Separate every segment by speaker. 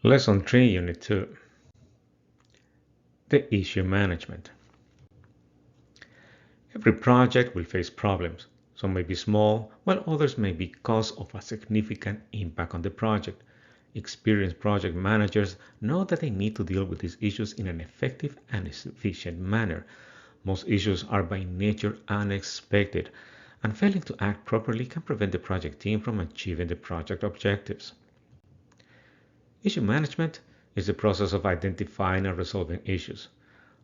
Speaker 1: Lesson 3, Unit 2. The issue management. Every project will face problems. Some may be small, while others may be cause of a significant impact on the project. Experienced project managers know that they need to deal with these issues in an effective and efficient manner. Most issues are by nature unexpected, and failing to act properly can prevent the project team from achieving the project objectives. Issue management is the process of identifying and resolving issues.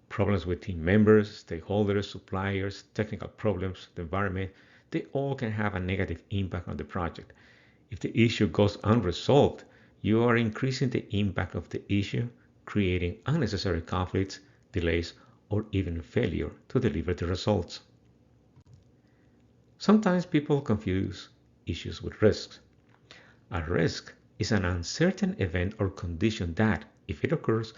Speaker 1: Problems with team members, stakeholders, suppliers, technical problems, the environment, they all can have a negative impact on the project. If the issue goes unresolved, you are increasing the impact of the issue, creating unnecessary conflicts, delays, or even failure to deliver the results. Sometimes people confuse issues with risks. A risk is an uncertain event or condition that, if it occurs,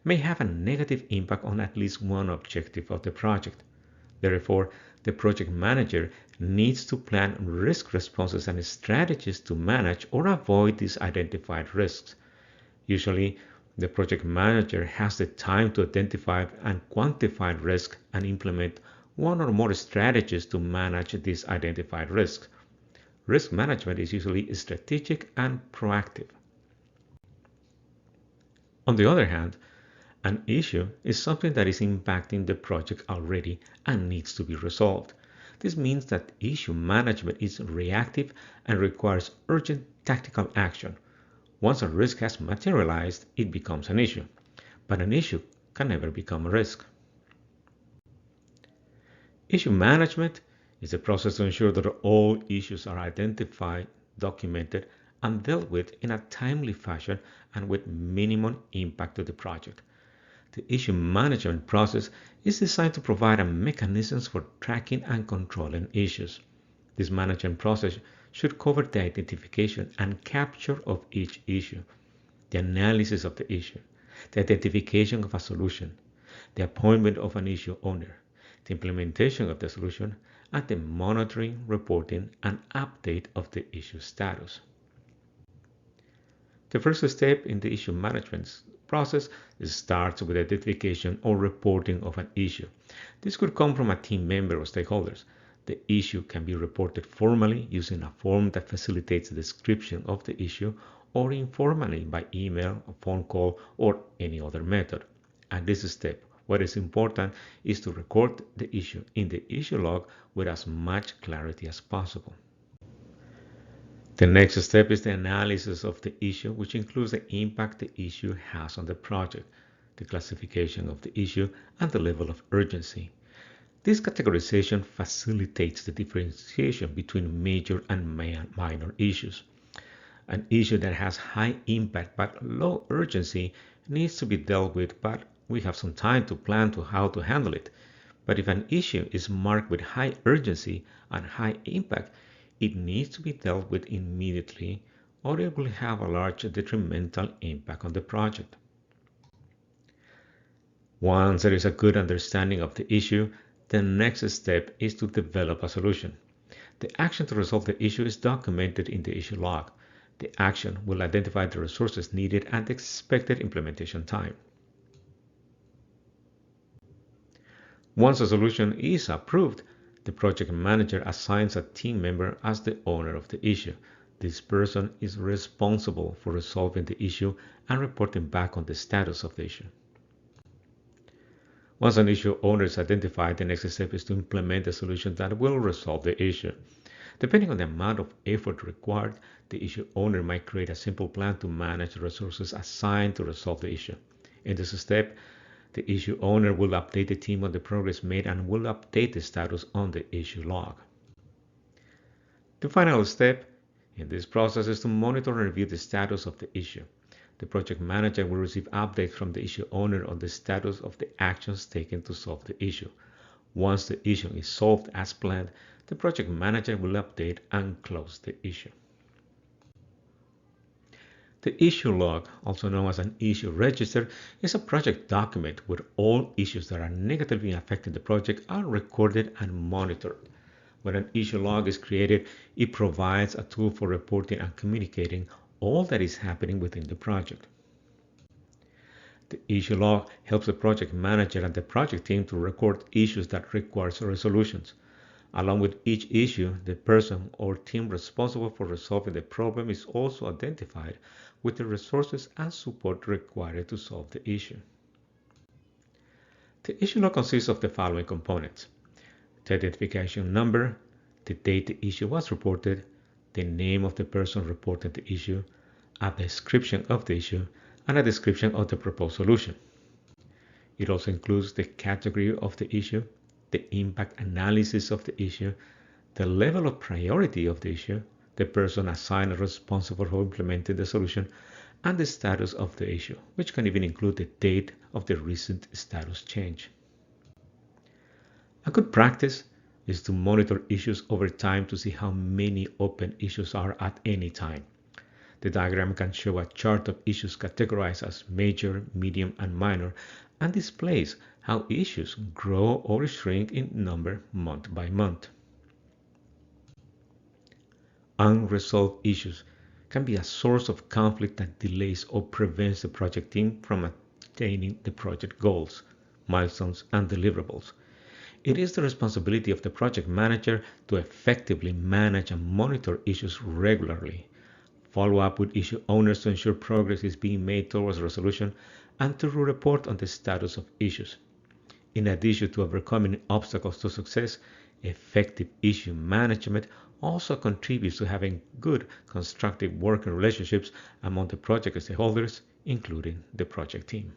Speaker 1: may have a negative impact on at least one objective of the project. Therefore, the project manager needs to plan risk responses and strategies to manage or avoid these identified risks. Usually, the project manager has the time to identify and quantify risk and implement one or more strategies to manage these identified risks. Risk management is usually strategic and proactive. On the other hand, an issue is something that is impacting the project already and needs to be resolved. This means that issue management is reactive and requires urgent tactical action. Once a risk has materialized, it becomes an issue, but an issue can never become a risk. Issue management is a process to ensure that all issues are identified, documented, and dealt with in a timely fashion and with minimum impact to the project. The issue management process is designed to provide mechanisms for tracking and controlling issues. This management process should cover the identification and capture of each issue, the analysis of the issue, the identification of a solution, the appointment of an issue owner, the implementation of the solution, and the monitoring, reporting, and update of the issue status. The first step in the issue management process starts with identification or reporting of an issue. This could come from a team member or stakeholders. The issue can be reported formally using a form that facilitates the description of the issue, or informally by email, a phone call, or any other method. At this step, what is important is to record the issue in the issue log with as much clarity as possible. The next step is the analysis of the issue, which includes the impact the issue has on the project, the classification of the issue, and the level of urgency. This categorization facilitates the differentiation between major and minor issues. An issue that has high impact but low urgency needs to be dealt with, but we have some time to plan to how to handle it. But if an issue is marked with high urgency and high impact, it needs to be dealt with immediately, or it will have a large detrimental impact on the project. Once there is a good understanding of the issue, the next step is to develop a solution. The action to resolve the issue is documented in the issue log. The action will identify the resources needed and the expected implementation time. Once a solution is approved, the project manager assigns a team member as the owner of the issue. This person is responsible for resolving the issue and reporting back on the status of the issue. Once an issue owner is identified, the next step is to implement a solution that will resolve the issue. Depending on the amount of effort required, the issue owner might create a simple plan to manage the resources assigned to resolve the issue. In this step, the issue owner will update the team on the progress made and will update the status on the issue log. The final step in this process is to monitor and review the status of the issue. The project manager will receive updates from the issue owner on the status of the actions taken to solve the issue. Once the issue is solved as planned, the project manager will update and close the issue. The issue log, also known as an issue register, is a project document where all issues that are negatively affecting the project are recorded and monitored. When an issue log is created, it provides a tool for reporting and communicating all that is happening within the project. The issue log helps the project manager and the project team to record issues that require resolutions. Along with each issue, the person or team responsible for resolving the problem is also identified with the resources and support required to solve the issue. The issue log consists of the following components: the identification number, the date the issue was reported, the name of the person reporting the issue, a description of the issue, and a description of the proposed solution. It also includes the category of the issue, the impact analysis of the issue, the level of priority of the issue, the person assigned or responsible for implementing the solution, and the status of the issue, which can even include the date of the recent status change. A good practice is to monitor issues over time to see how many open issues are at any time. The diagram can show a chart of issues categorized as major, medium, and minor, and displays how issues grow or shrink in number month by month. Unresolved issues can be a source of conflict that delays or prevents the project team from attaining the project goals, milestones, and deliverables. It is the responsibility of the project manager to effectively manage and monitor issues regularly, follow up with issue owners to ensure progress is being made towards resolution, and to report on the status of issues. In addition to overcoming obstacles to success, effective issue management also contributes to having good, constructive working relationships among the project stakeholders, including the project team.